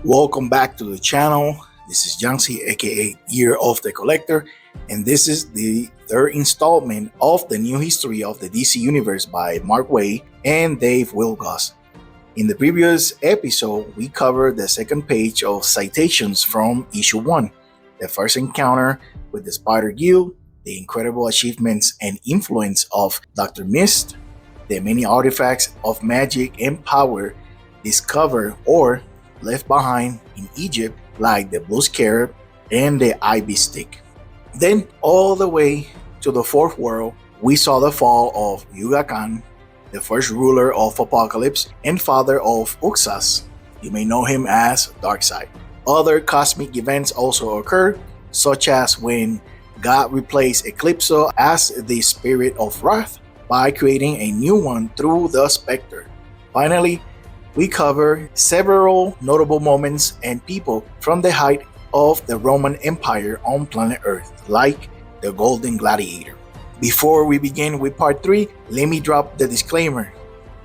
Welcome back to the channel. This is Jancy, aka Year of the Collector, and this is the third installment of the new history of the DC Universe by Mark Waid and Dave Wilgoss. In the previous episode, we covered the second page of Citations from issue 1, the first encounter with the Spider Guild, the incredible achievements and influence of Dr. Mist, the many artifacts of magic and power discovered or left behind in Egypt, like the blue scarab and the ivy stick. Then all the way to the fourth world, we saw the fall of Yuga Khan, the first ruler of Apocalypse and father of Uxas. You may know him as Darkseid. Other cosmic events also occurred, such as when God replaced Eclipso as the spirit of wrath by creating a new one through the Spectre. Finally, we cover several notable moments and people from the height of the Roman Empire on planet Earth, like the Golden Gladiator. Before we begin with part 3, let me drop the disclaimer.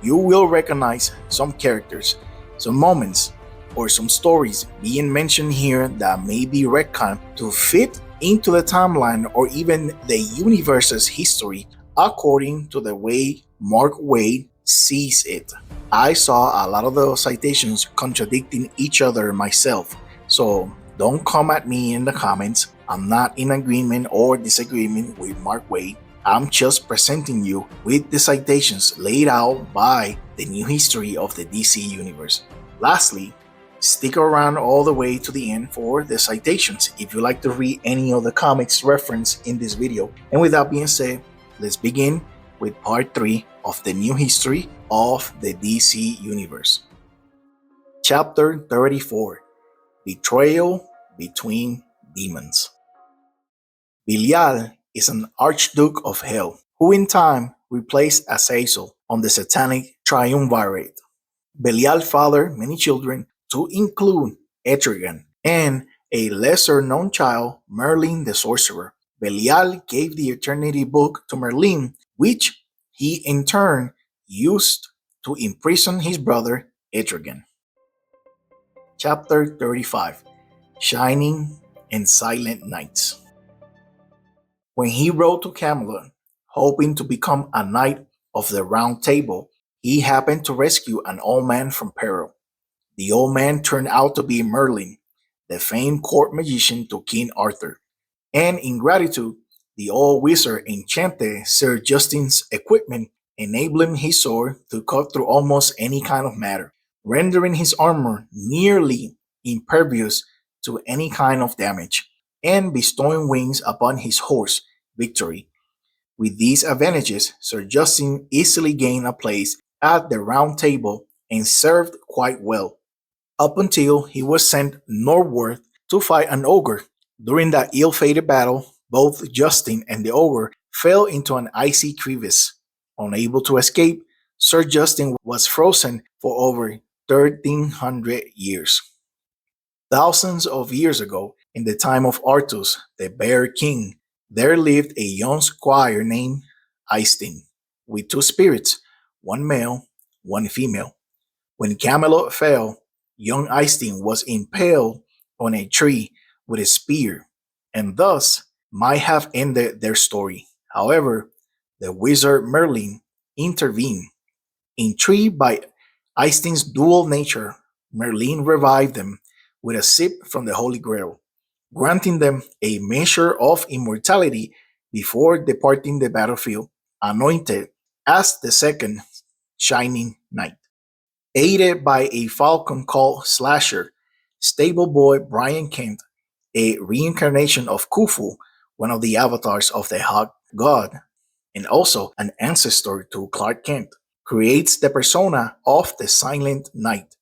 You will recognize some characters, some moments, or some stories being mentioned here that may be retconned to fit into the timeline or even the universe's history according to the way Mark Waid sees it. I saw a lot of those citations contradicting each other myself, so don't come at me in the comments. I'm not in agreement or disagreement with Mark Waid. I'm just presenting you with the citations laid out by the new history of the DC Universe. Lastly, stick around all the way to the end for the citations if you like to read any of the comics referenced in this video. And with that being said, let's begin with part 3 of the new history of the DC Universe. Chapter 34, Betrayal Between Demons. Belial is an Archduke of Hell, who in time replaced Azazel on the Satanic Triumvirate. Belial fathered many children, to include Etrigan and a lesser-known child, Merlin the Sorcerer. Belial gave the Eternity Book to Merlin, which he in turn used to imprison his brother Etrigan. Chapter 35, Shining and Silent Nights. When he rode to Camelot, hoping to become a knight of the Round Table, he happened to rescue an old man from peril. The old man turned out to be Merlin, the famed court magician to King Arthur, and in gratitude, the old wizard enchanted Sir Justin's equipment, enabling his sword to cut through almost any kind of matter, rendering his armor nearly impervious to any kind of damage, and bestowing wings upon his horse, Victory. With these advantages, Sir Justin easily gained a place at the Round Table and served quite well, up until he was sent northward to fight an ogre. During that ill-fated battle, both Justin and the ogre fell into an icy crevice. Unable to escape, Sir Justin was frozen for over 1,300 years. Thousands of years ago, in the time of Artus, the Bear King, there lived a young squire named Eystein, with 2 spirits, one male, one female. When Camelot fell, young Eystein was impaled on a tree with a spear, and thus might have ended their story. However, the wizard Merlin intervened. Intrigued by Eystein's dual nature, Merlin revived them with a sip from the Holy Grail, granting them a measure of immortality before departing the battlefield, anointed as the second Shining Knight. Aided by a falcon called Slasher, stable boy Brian Kent, a reincarnation of Khufu, one of the avatars of the Hawk God, and also an ancestor to Clark Kent, creates the persona of the Silent Knight,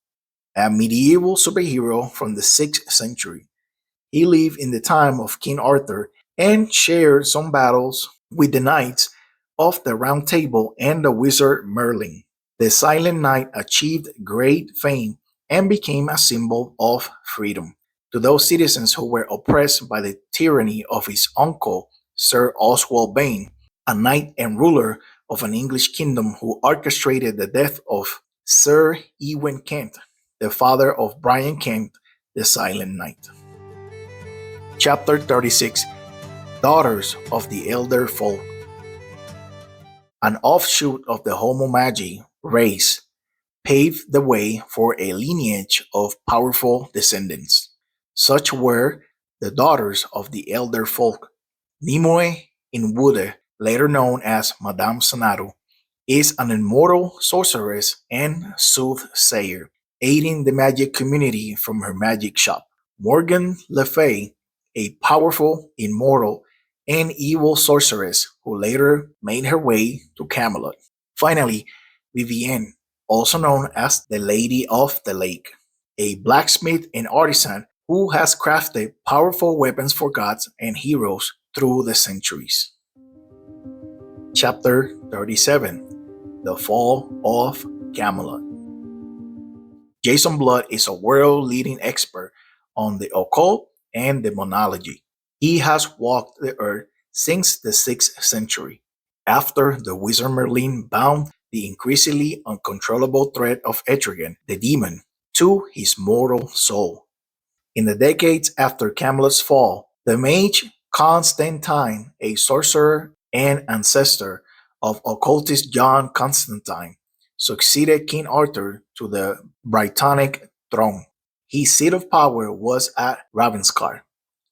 a medieval superhero from the 6th century. He lived in the time of King Arthur and shared some battles with the knights of the Round Table and the wizard Merlin. The Silent Knight achieved great fame and became a symbol of freedom to those citizens who were oppressed by the tyranny of his uncle, Sir Oswald Bane, a knight and ruler of an English kingdom who orchestrated the death of Sir Ewen Kent, the father of Brian Kent, the Silent Night. Chapter 36, Daughters of the Elder Folk. An offshoot of the Homo Magi race paved the way for a lineage of powerful descendants. Such were the daughters of the Elder Folk. Nimue Inwude, later known as Madame Sanado, is an immortal sorceress and soothsayer, aiding the magic community from her magic shop. Morgan Le Fay, a powerful, immortal, and evil sorceress who later made her way to Camelot. Finally, Vivienne, also known as the Lady of the Lake, a blacksmith and artisan who has crafted powerful weapons for gods and heroes through the centuries. Chapter 37, The Fall of Camelot. Jason Blood is a world-leading expert on the occult and demonology. He has walked the earth since the 6th century, after the wizard Merlin bound the increasingly uncontrollable threat of Etrigan, the demon, to his mortal soul. In the decades after Camelot's fall, the mage Constantine, a sorcerer and ancestor of occultist John Constantine, succeeded King Arthur to the Brythonic throne. His seat of power was at Ravenscar.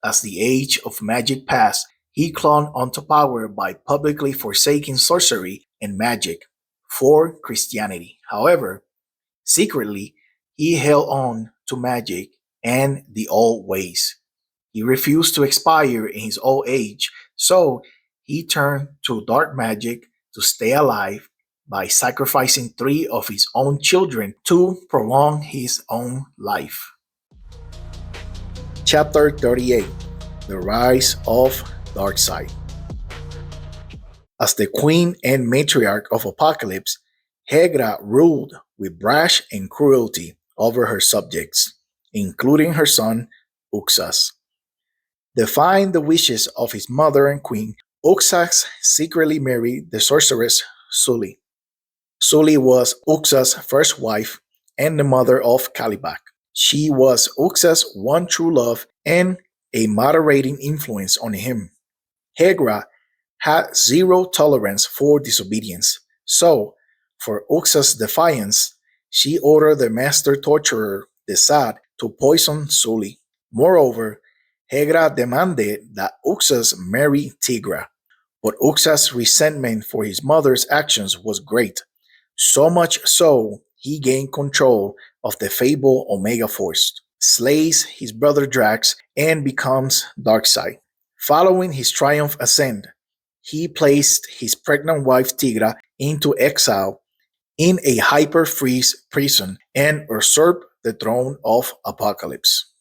As the age of magic passed, he clung onto power by publicly forsaking sorcery and magic for Christianity. However, secretly, he held on to magic and the old ways. He refused to expire in his old age, so he turned to dark magic to stay alive by sacrificing 3 of his own children to prolong his own life. Chapter 38, The Rise of Darkseid. As the queen and matriarch of Apocalypse, Hegra ruled with brash and cruelty over her subjects, including her son, Uxas. Defying the wishes of his mother and queen, Uxas secretly married the sorceress Sully. Sully was Uxas' first wife and the mother of Kalibak. She was Uxas' one true love and a moderating influence on him. Hegra had zero tolerance for disobedience, so, for Uxas' defiance, she ordered the master torturer, Desad, to poison Sully. Moreover, Hegra demanded that Uxas marry Tigra, but Uxas' resentment for his mother's actions was great, so much so he gained control of the fabled Omega Force, slays his brother Drax, and becomes Darkseid. Following his triumph ascent, he placed his pregnant wife Tigra into exile in a hyper-freeze prison and usurped the throne of Apocalypse.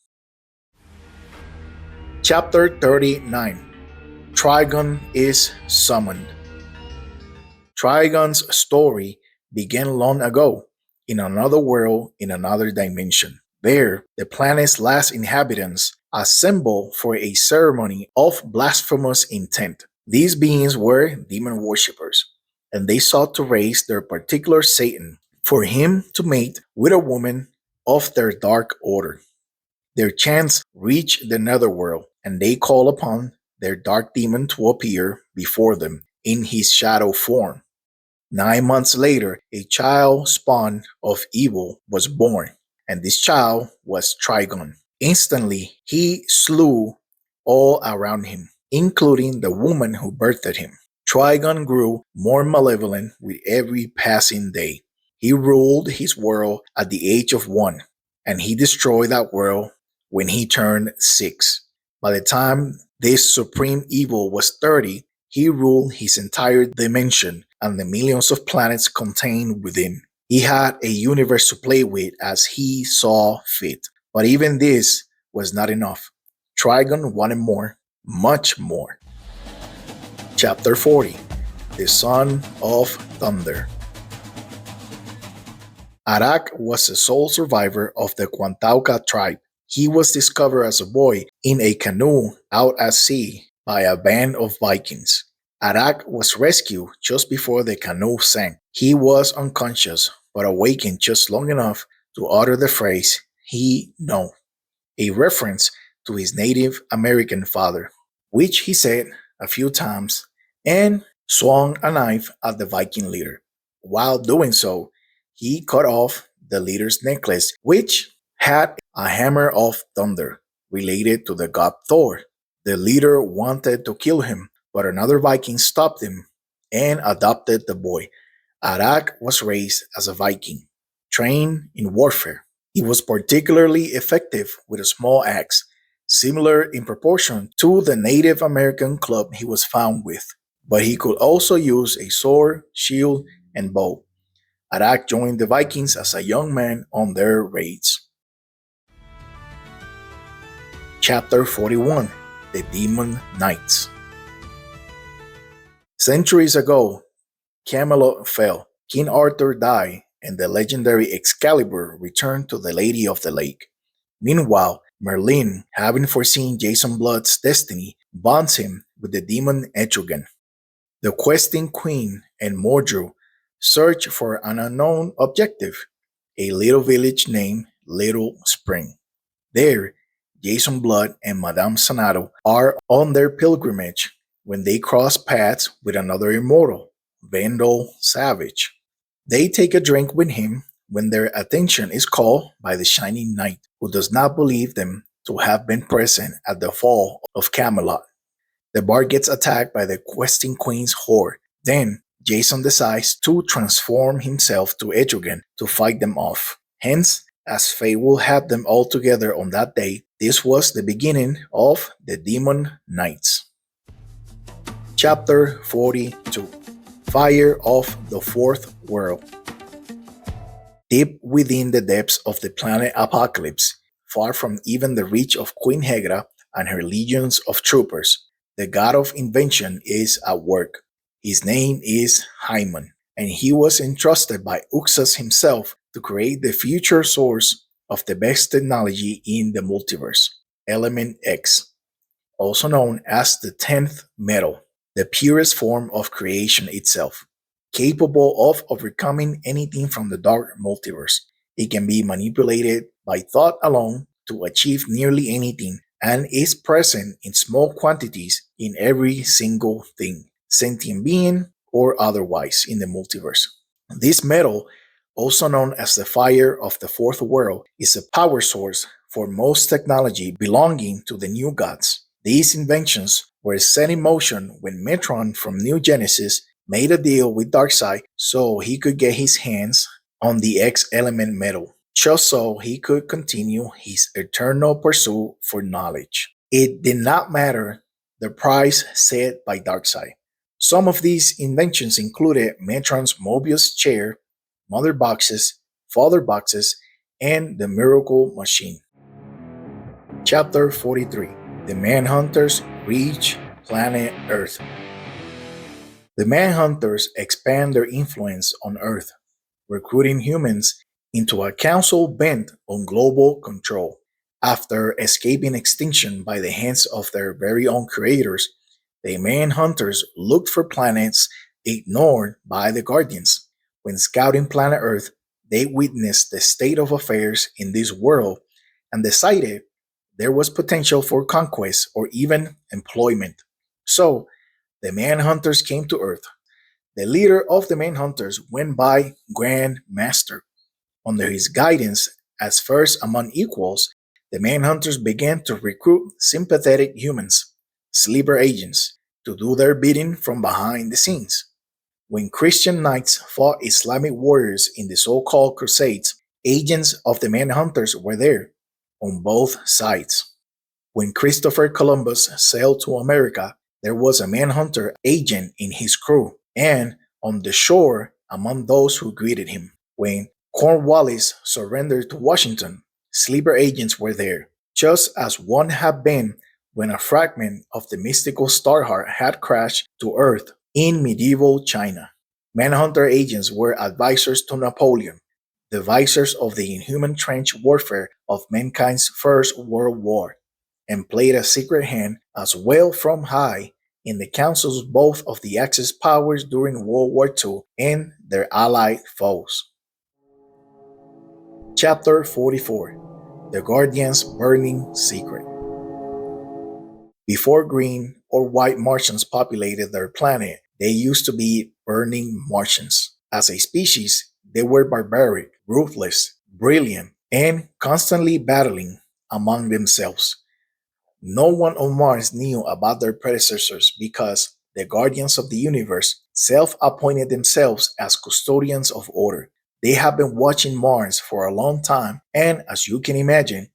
Chapter 39, Trigon is Summoned. Trigon's story began long ago, in another world, in another dimension. There, the planet's last inhabitants assembled for a ceremony of blasphemous intent. These beings were demon worshippers, and they sought to raise their particular Satan for him to mate with a woman of their dark order. Their chants reach the netherworld, and they call upon their dark demon to appear before them in his shadow form. 9 months later, a child spawn of evil was born, and this child was Trigon. Instantly, he slew all around him, including the woman who birthed him. Trigon grew more malevolent with every passing day. He ruled his world at the age of 1, and he destroyed that world when he turned 6. By the time this supreme evil was 30, he ruled his entire dimension and the millions of planets contained within. He had a universe to play with as he saw fit. But even this was not enough. Trigon wanted more, much more. Chapter 40, The Son of Thunder. Arak was the sole survivor of the Quantauca tribe. He was discovered as a boy in a canoe out at sea by a band of Vikings. Arak was rescued just before the canoe sank. He was unconscious, but awakened just long enough to utter the phrase, "He no." a reference to his Native American father, which he said a few times, and swung a knife at the Viking leader. While doing so, he cut off the leader's necklace, which had a hammer of thunder related to the god Thor. The leader wanted to kill him, but another Viking stopped him and adopted the boy. Arak was raised as a Viking, trained in warfare. He was particularly effective with a small axe, similar in proportion to the Native American club he was found with, but he could also use a sword, shield, and bow. Arak joined the Vikings as a young man on their raids. Chapter 41: The Demon Knights. Centuries ago, Camelot fell, King Arthur died, and the legendary Excalibur returned to the Lady of the Lake. Meanwhile, Merlin, having foreseen Jason Blood's destiny, bonds him with the demon Etrigan. The questing queen and Mordru search for an unknown objective, a little village named Little Spring. There, Jason Blood and Madame Xanadu are on their pilgrimage when they cross paths with another immortal, Vandal Savage. They take a drink with him when their attention is called by the Shining Knight, who does not believe them to have been present at the fall of Camelot. The bard gets attacked by the questing queen's horde. Then, Jason decides to transform himself to Etrigan to fight them off. Hence, as fate will have them all together on that day, this was the beginning of the Demon Knights. Chapter 42: Fire of the Fourth World. Deep within the depths of the planet Apocalypse, far from even the reach of Queen Hegra and her legions of troopers, the god of invention is at work. His name is Hyman, and he was entrusted by Uxas himself to create the future source of the best technology in the multiverse, Element X, also known as the 10th metal, the purest form of creation itself. Capable of overcoming anything from the dark multiverse, it can be manipulated by thought alone to achieve nearly anything, and is present in small quantities in every single thing, sentient being or otherwise, in the multiverse. This metal, also known as the fire of the fourth world, is a power source for most technology belonging to the new gods. These inventions were set in motion when Metron from New Genesis made a deal with Darkseid so he could get his hands on the X element metal, just so he could continue his eternal pursuit for knowledge. It did not matter the price set by Darkseid. Some of these inventions included Metron's Mobius chair, mother boxes, father boxes, and the Miracle Machine. Chapter 43: The Manhunters Reach Planet Earth. The Manhunters expand their influence on Earth, recruiting humans into a council bent on global control. After escaping extinction by the hands of their very own creators, the Manhunters looked for planets ignored by the Guardians. When scouting planet Earth, they witnessed the state of affairs in this world and decided there was potential for conquest or even employment. So, the Manhunters came to Earth. The leader of the Manhunters went by Grand Master. Under his guidance, as first among equals, the Manhunters began to recruit sympathetic humans, sleeper agents, to do their bidding from behind the scenes. When Christian knights fought Islamic warriors in the so-called Crusades, agents of the Manhunters were there, on both sides. When Christopher Columbus sailed to America, there was a Manhunter agent in his crew, and on the shore among those who greeted him. When Cornwallis surrendered to Washington, sleeper agents were there, just as one had been when a fragment of the mystical Starheart had crashed to Earth in medieval China. Manhunter agents were advisors to Napoleon, the visors of the inhuman trench warfare of mankind's First World War, and played a secret hand as well from high in the councils both of the Axis powers during World War II and their allied foes. Chapter 44: The Guardian's Burning Secret. Before green or white Martians populated their planet, they used to be burning Martians. As a species, they were barbaric, ruthless, brilliant, and constantly battling among themselves. No one on Mars knew about their predecessors because the Guardians of the Universe self appointed themselves as custodians of order. They have been watching Mars for a long time, and as you can imagine,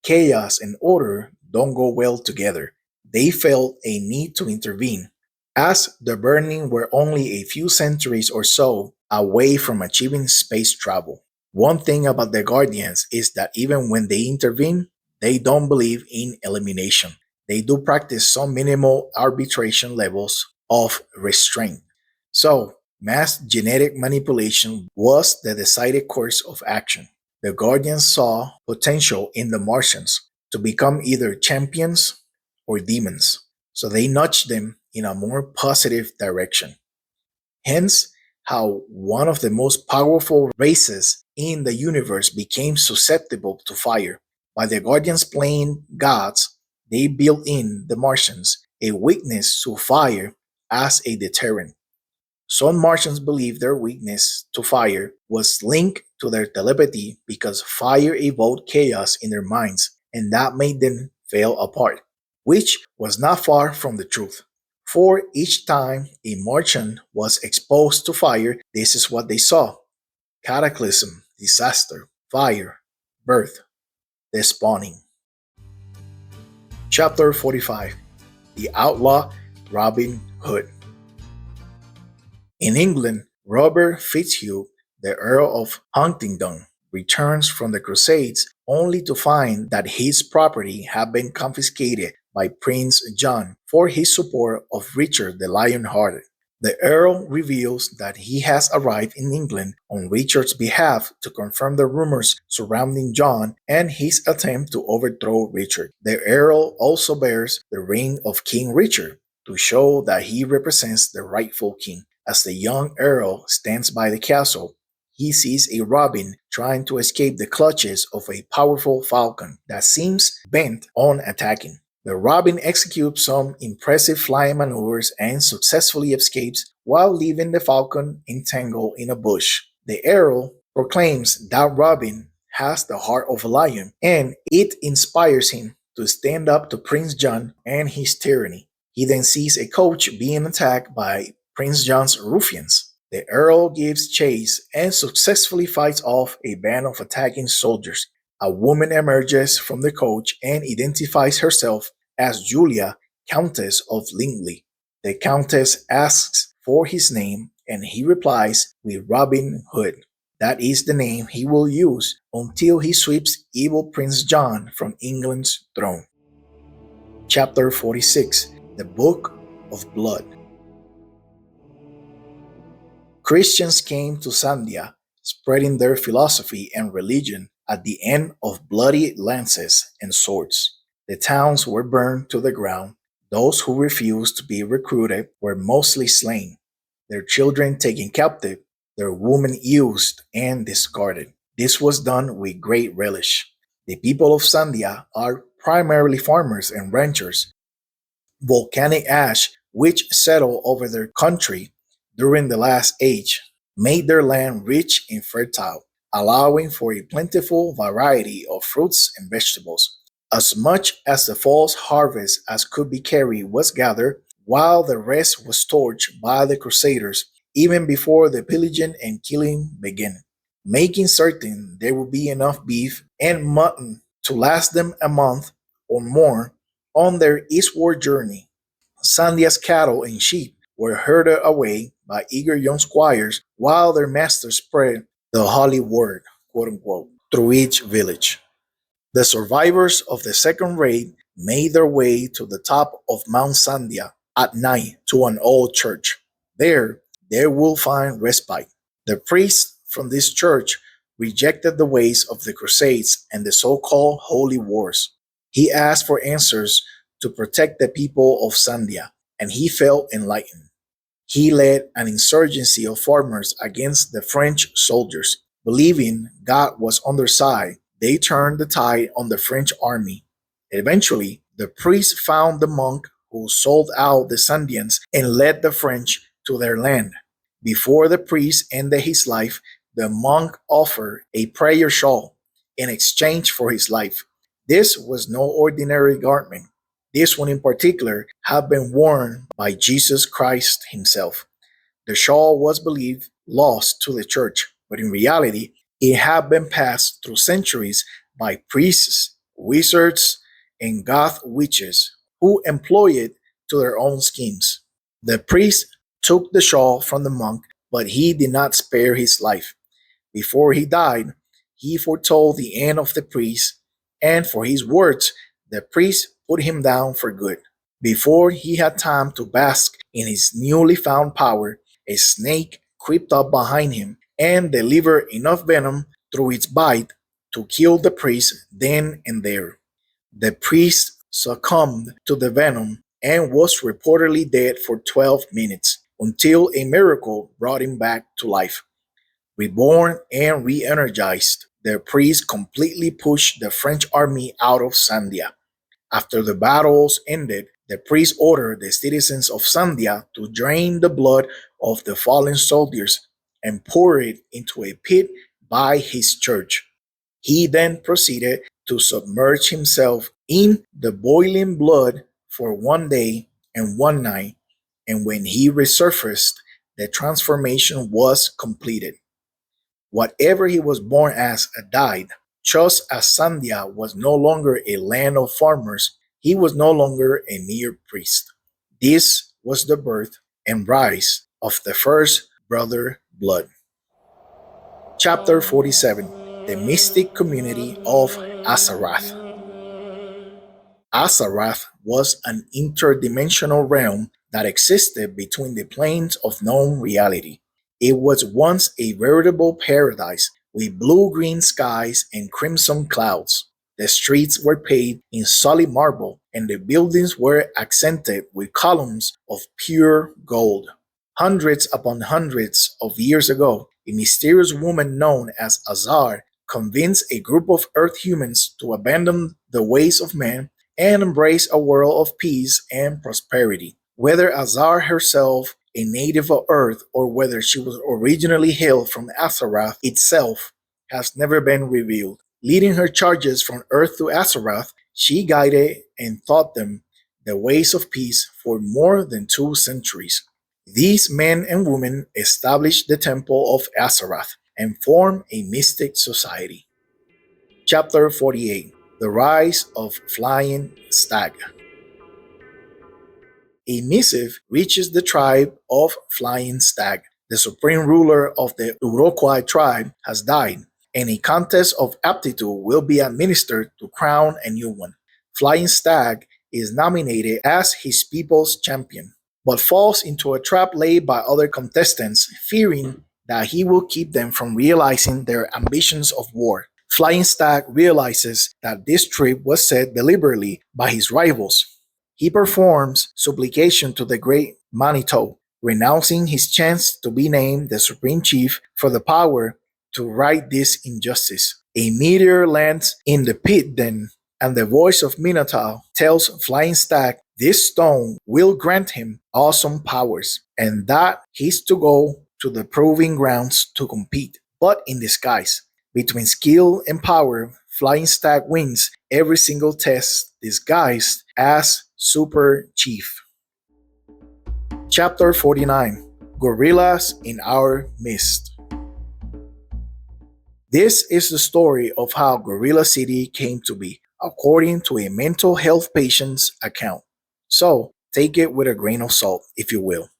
chaos and order don't go well together. They felt a need to intervene. As the Burning were only a few centuries or so away from achieving space travel. One thing about the Guardians is that even when they intervene, they don't believe in elimination. They do practice some minimal arbitration levels of restraint. So, mass genetic manipulation was the decided course of action. The Guardians saw potential in the Martians to become either champions or demons, so they nudged them in a more positive direction. Hence, how one of the most powerful races in the universe became susceptible to fire. By the Guardians playing gods, they built in the Martians a weakness to fire as a deterrent. Some Martians believed their weakness to fire was linked to their telepathy because fire evoked chaos in their minds, and that made them fail apart, which was not far from the truth. For each time a Martian was exposed to fire, this is what they saw: cataclysm, disaster, fire, birth, despawning. Chapter 45. The Outlaw Robin Hood. In England, Robert Fitzhugh, the Earl of Huntingdon, returns from the Crusades only to find that his property had been confiscated by Prince John for his support of Richard the Lionhearted. The Earl reveals that he has arrived in England on Richard's behalf to confirm the rumors surrounding John and his attempt to overthrow Richard. The Earl also bears the ring of King Richard to show that he represents the rightful king. As the young Earl stands by the castle, he sees a robin trying to escape the clutches of a powerful falcon that seems bent on attacking. The robin executes some impressive flying maneuvers and successfully escapes while leaving the falcon entangled in a bush. The Earl proclaims that robin has the heart of a lion, and it inspires him to stand up to Prince John and his tyranny. He then sees a coach being attacked by Prince John's ruffians. The Earl gives chase and successfully fights off a band of attacking soldiers. A woman emerges from the coach and identifies herself as Julia, Countess of Lingley. The Countess asks for his name, and he replies with Robin Hood. That is the name he will use until he sweeps evil Prince John from England's throne. Chapter 46. The Book of Blood. Christians came to Sandia, spreading their philosophy and religion at the end of bloody lances and swords. The towns were burned to the ground. Those who refused to be recruited were mostly slain, their children taken captive, their women used and discarded. This was done with great relish. The people of Sandia are primarily farmers and ranchers. Volcanic ash, which settled over their country during the last age, made their land rich and fertile, allowing for a plentiful variety of fruits and vegetables. As much as the fall's harvest as could be carried was gathered, while the rest was torched by the Crusaders even before the pillaging and killing began, making certain there would be enough beef and mutton to last them a month or more on their eastward journey. Sandia's cattle and sheep were herded away by eager young squires while their masters spread the holy word, quote unquote, through each village. The survivors of the second raid made their way to the top of Mount Sandia at night to an old church. There, they will find respite. The priest from this church rejected the ways of the Crusades and the so-called Holy Wars. He asked for answers to protect the people of Sandia, and he felt enlightened. He led an insurgency of farmers against the French soldiers. Believing God was on their side, they turned the tide on the French army. Eventually, the priest found the monk who sold out the Sandians and led the French to their land. Before the priest ended his life, the monk offered a prayer shawl in exchange for his life. This was no ordinary garment. This one in particular had been worn by Jesus Christ himself. The shawl was believed lost to the church, but in reality, it had been passed through centuries by priests, wizards, and goth witches who employed it to their own schemes. The priest took the shawl from the monk, but he did not spare his life. Before he died, he foretold the end of the priest, and for his words, the priest put him down for good. Before he had time to bask in his newly found power, a snake crept up behind him and delivered enough venom through its bite to kill the priest then and there. The priest succumbed to the venom and was reportedly dead for 12 minutes until a miracle brought him back to life. Reborn and re energized, the priest completely pushed the French army out of Sandia. After the battles ended, the priest ordered the citizens of Sandia to drain the blood of the fallen soldiers and pour it into a pit by his church. He then proceeded to submerge himself in the boiling blood for 1 day and 1 night, and when he resurfaced, the transformation was completed. Whatever he was born as died. Just as Sandia was no longer a land of farmers, he was no longer a mere priest. This was the birth and rise of the first brother blood. Chapter 47: The Mystic Community of Azarath. Azarath was an interdimensional realm that existed between the planes of known reality. It was once a veritable paradise with blue-green skies and crimson clouds. The streets were paved in solid marble, and the buildings were accented with columns of pure gold. Hundreds upon hundreds of years ago, a mysterious woman known as Azar convinced a group of Earth humans to abandon the ways of man and embrace a world of peace and prosperity. Whether Azar herself, a native of Earth, or whether she was originally hailed from Azarath itself, has never been revealed. Leading her charges from Earth to Azarath, she guided and taught them the ways of peace for more than 2 centuries. These men and women established the Temple of Azarath and formed a mystic society. Chapter 48: The Rise of Flying Stag. A missive reaches the tribe of Flying Stag. The supreme ruler of the Uruguay tribe has died, and a contest of aptitude will be administered to crown a new one. Flying Stag is nominated as his people's champion, but falls into a trap laid by other contestants, fearing that he will keep them from realizing their ambitions of war. Flying Stag realizes that this trip was set deliberately by his rivals. He performs supplication to the great Manitou, renouncing his chance to be named the Supreme Chief for the power to right this injustice. A meteor lands in the pit then, and the voice of Minotaur tells Flying Stag this stone will grant him awesome powers, and that he's to go to the proving grounds to compete, but in disguise. Between skill and power, Flying Stag wins every single test disguised as Super Chief. Chapter 49: Gorillas in Our Midst. This is the story of how Gorilla City came to be, according to a mental health patient's account. So, take it with a grain of salt, if you will.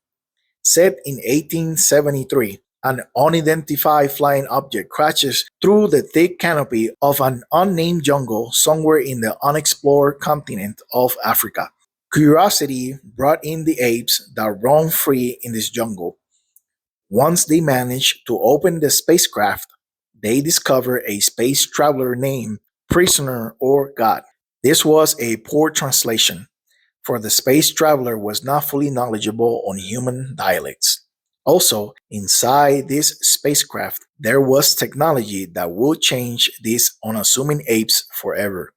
Set in 1873, an unidentified flying object crashes through the thick canopy of an unnamed jungle somewhere in the unexplored continent of Africa. Curiosity brought in the apes that roam free in this jungle. Once they manage to open the spacecraft, they discover a space traveler named Prisoner or God. This was a poor translation, for the space traveler was not fully knowledgeable on human dialects. Also, inside this spacecraft, there was technology that would change these unassuming apes forever.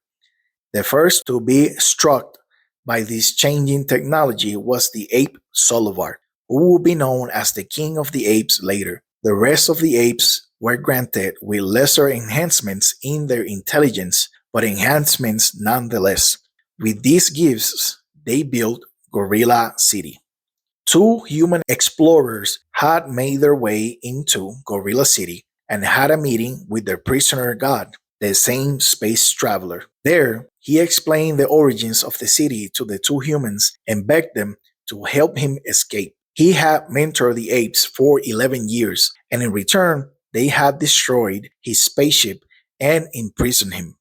The first to be struck by this changing technology was the ape Solivar, who would be known as the king of the apes later. The rest of the apes were granted with lesser enhancements in their intelligence, but enhancements nonetheless. With these gifts, they built Gorilla City. Two human explorers had made their way into Gorilla City and had a meeting with their prisoner god, the same space traveler. There, he explained the origins of the city to the two humans and begged them to help him escape. He had mentored the apes for 11 years, and in return, they had destroyed his spaceship and imprisoned him.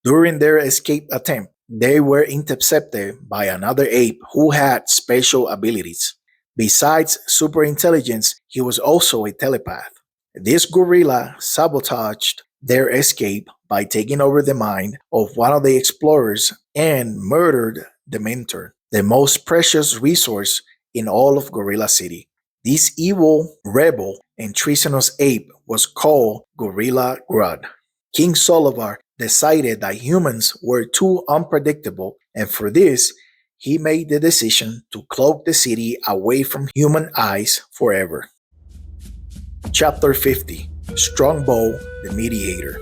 During their escape attempt, they were intercepted by another ape who had special abilities. Besides superintelligence, he was also a telepath. This gorilla sabotaged their escape by taking over the mind of one of the explorers and murdered the mentor, the most precious resource in all of Gorilla City. This evil, rebel, and treasonous ape was called Gorilla Grodd. King Solivar decided that humans were too unpredictable, and for this, he made the decision to cloak the city away from human eyes forever. Chapter 50: Strongbow the Mediator.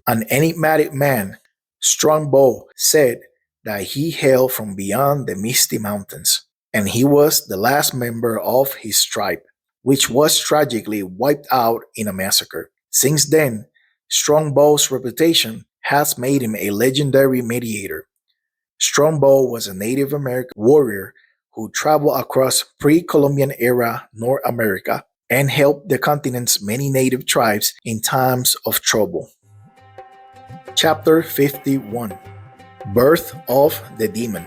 An enigmatic man, Strongbow said that he hailed from beyond the Misty Mountains, and he was the last member of his tribe, which was tragically wiped out in a massacre. Since then, Strongbow's reputation has made him a legendary mediator. Strongbow was a Native American warrior who traveled across pre-Columbian era North America and helped the continent's many native tribes in times of trouble. Chapter 51: Birth of the Demon.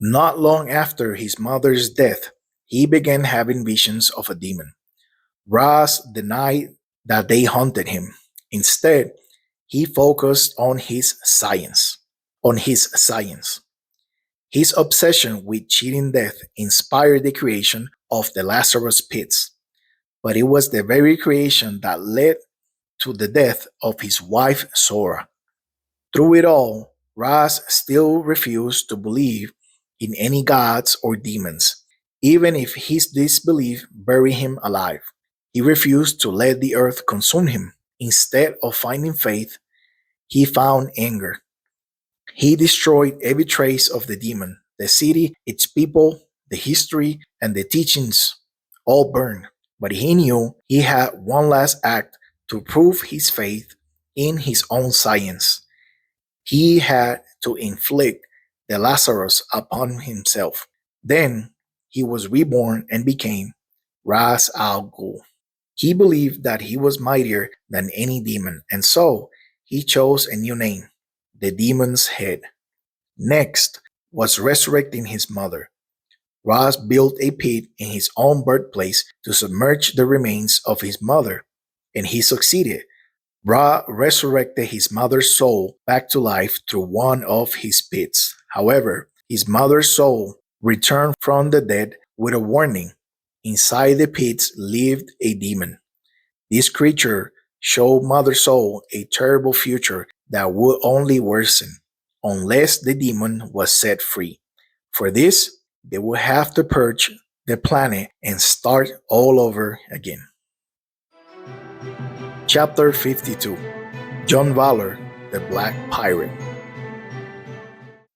Not long after his mother's death, he began having visions of a demon. Ras denied that they haunted him. Instead, he focused on his science. His obsession with cheating death inspired the creation of the Lazarus pits, but it was the very creation that led to the death of his wife Sora. Through it all, Ras still refused to believe in any gods or demons, even if his disbelief buried him alive. He refused to let the earth consume him. Instead of finding faith, he found anger. He destroyed every trace of the demon, the city, its people, the history, and the teachings all burned. But he knew he had one last act to prove his faith in his own science. He had to inflict the Lazarus upon himself. Then he was reborn and became Ras Al Ghul. He believed that he was mightier than any demon, and so he chose a new name, the Demon's Head. Next was resurrecting his mother. Ras built a pit in his own birthplace to submerge the remains of his mother, and he succeeded. Ra resurrected his mother's soul back to life through one of his pits. However, his mother's soul returned from the dead with a warning. Inside the pits lived a demon. This creature showed Mother Soul a terrible future that would only worsen unless the demon was set free. For this, they would have to purge the planet and start all over again. Chapter 52: John Valor, the Black Pirate.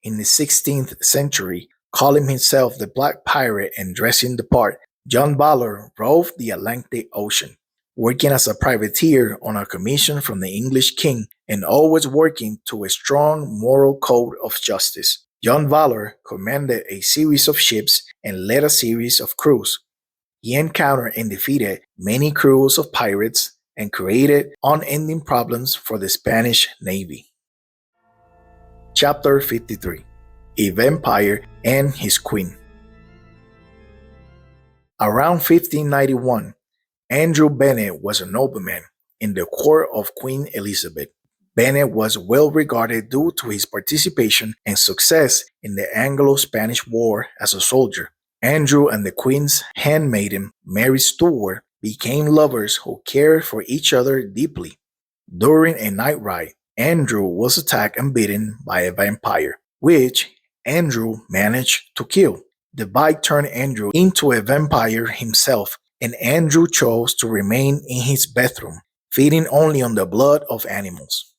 In the 16th century, calling himself the Black Pirate and dressing the part, John Valor roved the Atlantic Ocean, working as a privateer on a commission from the English king and always working to a strong moral code of justice. John Valor commanded a series of ships and led a series of crews. He encountered and defeated many crews of pirates and created unending problems for the Spanish Navy. Chapter 53: A Vampire and His Queen. Around 1591, Andrew Bennett was a nobleman in the court of Queen Elizabeth. Bennett was well regarded due to his participation and success in the Anglo-Spanish War as a soldier. Andrew and the Queen's handmaiden, Mary Stuart, became lovers who cared for each other deeply. During a night ride, Andrew was attacked and bitten by a vampire, which Andrew managed to kill. The bite turned Andrew into a vampire himself, and Andrew chose to remain in his bathroom, feeding only on the blood of animals.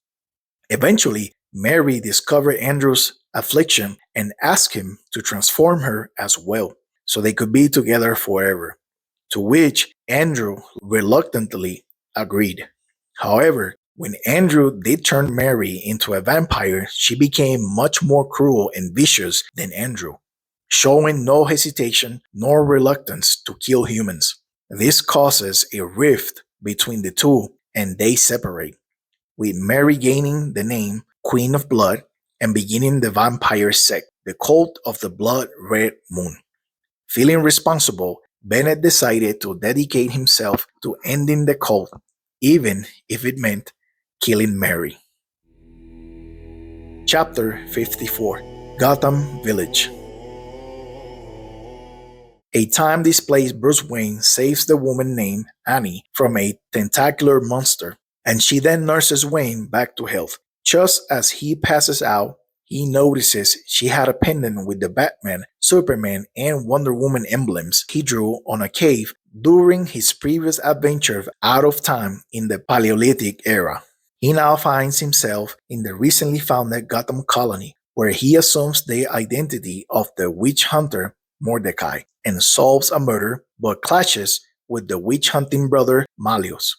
Eventually, Mary discovered Andrew's affliction and asked him to transform her as well, so they could be together forever, to which Andrew reluctantly agreed. However, when Andrew did turn Mary into a vampire, she became much more cruel and vicious than Andrew, showing no hesitation nor reluctance to kill humans. This causes a rift between the two and they separate, with Mary gaining the name Queen of Blood and beginning the vampire sect, the cult of the Blood Red Moon. Feeling responsible, Bennett decided to dedicate himself to ending the cult, even if it meant killing Mary. Chapter 54: Gotham Village. A time-displaced Bruce Wayne saves the woman named Annie from a tentacular monster, and she then nurses Wayne back to health. Just as he passes out, he notices she had a pendant with the Batman, Superman, and Wonder Woman emblems he drew on a cave during his previous adventure out of time in the Paleolithic era. He now finds himself in the recently founded Gotham colony, where he assumes the identity of the witch hunter Mordecai and solves a murder but clashes with the witch-hunting brother Malleus.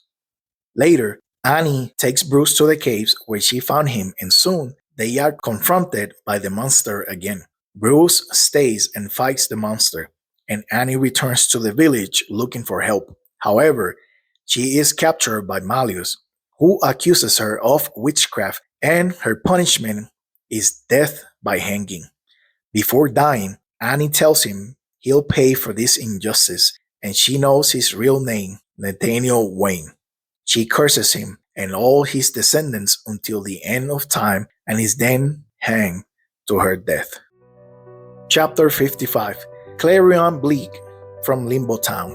Later, Annie takes Bruce to the caves where she found him, and soon they are confronted by the monster again. Bruce stays and fights the monster, and Annie returns to the village looking for help. However, she is captured by Malleus, who accuses her of witchcraft, and her punishment is death by hanging. Before dying, Annie tells him he'll pay for this injustice, and she knows his real name, Nathaniel Wayne. She curses him and all his descendants until the end of time and is then hanged to her death. Chapter 55: Klarion Bleak from Limbo Town.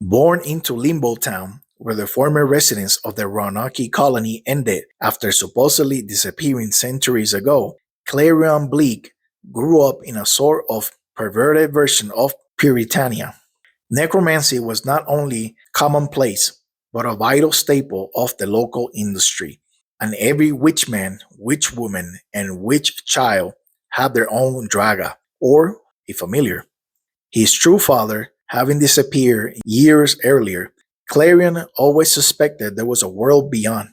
Born into Limbo Town, where the former residents of the Roanoke colony ended after supposedly disappearing centuries ago, Klarion Bleak grew up in a sort of perverted version of Puritania. Necromancy was not only commonplace, but a vital staple of the local industry, and every witchman, witchwoman, and witch child had their own draga, or a familiar. His true father having disappeared years earlier, Klarion always suspected there was a world beyond,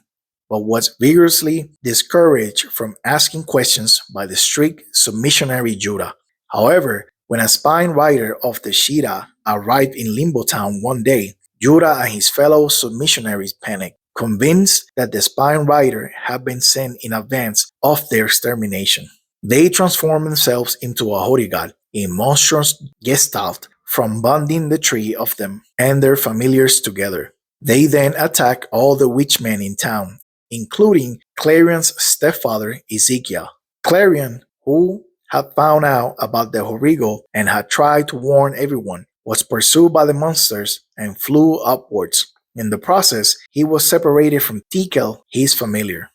but was vigorously discouraged from asking questions by the strict submissionary Judah. However, when a spine rider of the Shira arrived in Limbo Town one day, Judah and his fellow submissionaries panicked, convinced that the spine rider had been sent in advance of their extermination. They transformed themselves into a Horigad, a monstrous gestalt from bonding the three of them and their familiars together. They then attacked all the witchmen in town, including Clarion's stepfather Ezekiel. Klarion, who had found out about the Horigo and had tried to warn everyone, was pursued by the monsters and flew upwards. In the process, he was separated from Tekel, his familiar.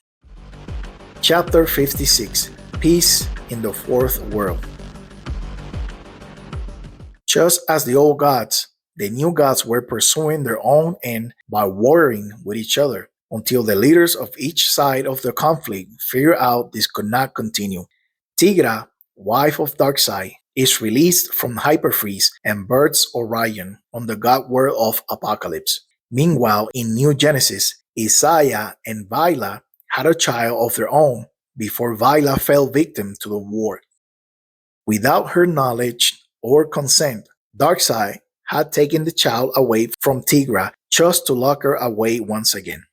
Chapter 56: Peace in the Fourth World. Just as the old gods, the new gods were pursuing their own end by warring with each other, until the leaders of each side of the conflict figured out this could not continue. Tigra, wife of Darkseid, is released from hyperfreeze and births Orion on the god world of Apocalypse. Meanwhile, in New Genesis, Isaiah and Vila had a child of their own before Vila fell victim to the war. Without her knowledge or consent, Darkseid had taken the child away from Tigra just to lock her away once again.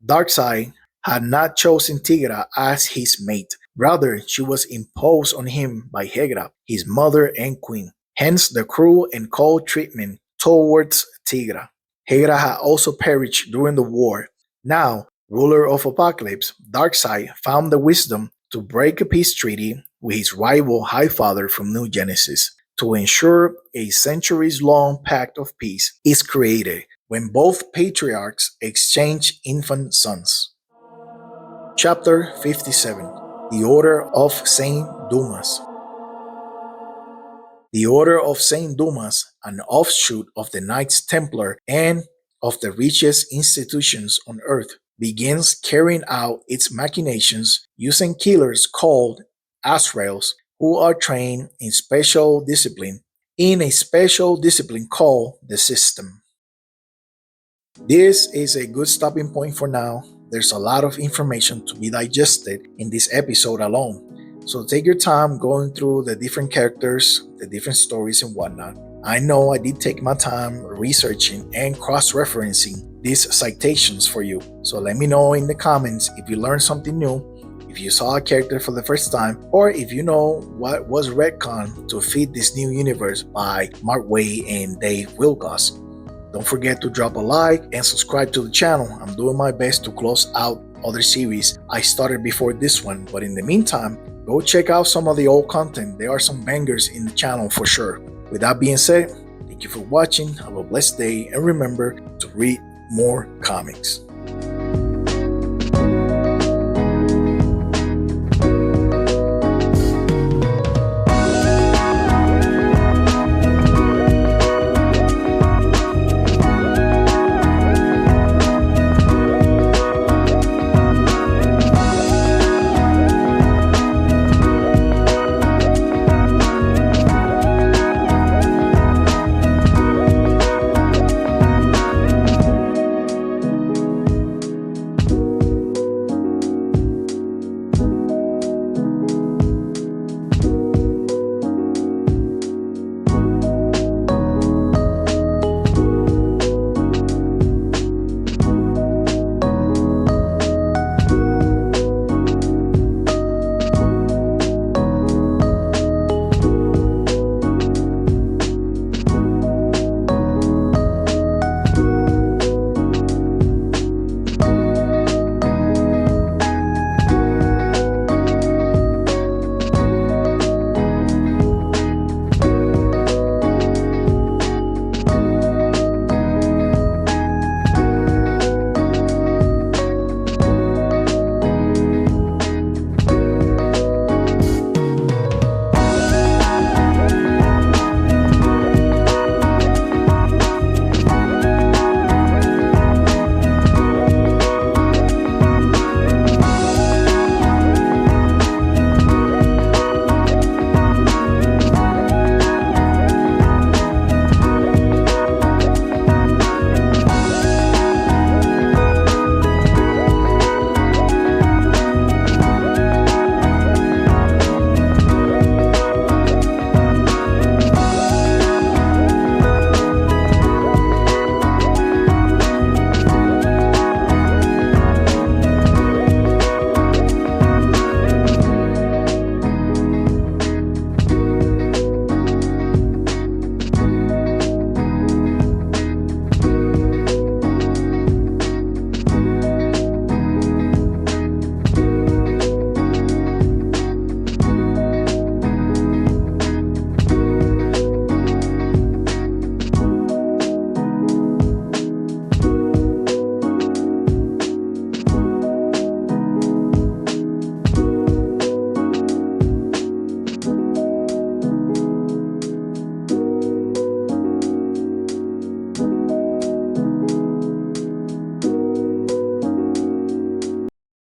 Darkseid had not chosen Tigra as his mate. Rather, she was imposed on him by Hegra, his mother and queen. Hence the cruel and cold treatment towards Tigra. Hegra had also perished during the war. Now, ruler of Apocalypse, Darkseid found the wisdom to break a peace treaty with his rival Highfather from New Genesis to ensure a centuries-long pact of peace is created when both patriarchs exchange infant sons. Chapter 57: The Order of Saint Dumas. The Order of Saint Dumas, an offshoot of the Knights Templar and of the richest institutions on earth, begins carrying out its machinations using killers called Azraels who are trained in a special discipline called the System. This is a good stopping point for now. There's a lot of information to be digested in this episode alone. So take your time going through the different characters, the different stories and whatnot. I know I did take my time researching and cross-referencing these citations for you. So let me know in the comments if you learned something new, if you saw a character for the first time, or if you know what was retconned to feed this new universe by Mark Waid and Dave Wilgoss. Don't forget to drop a like and subscribe to the channel. I'm doing my best to close out other series I started before this one, but in the meantime, go check out some of the old content. There are some bangers in the channel for sure. With that being said, thank you for watching, have a blessed day, and remember to read more comics.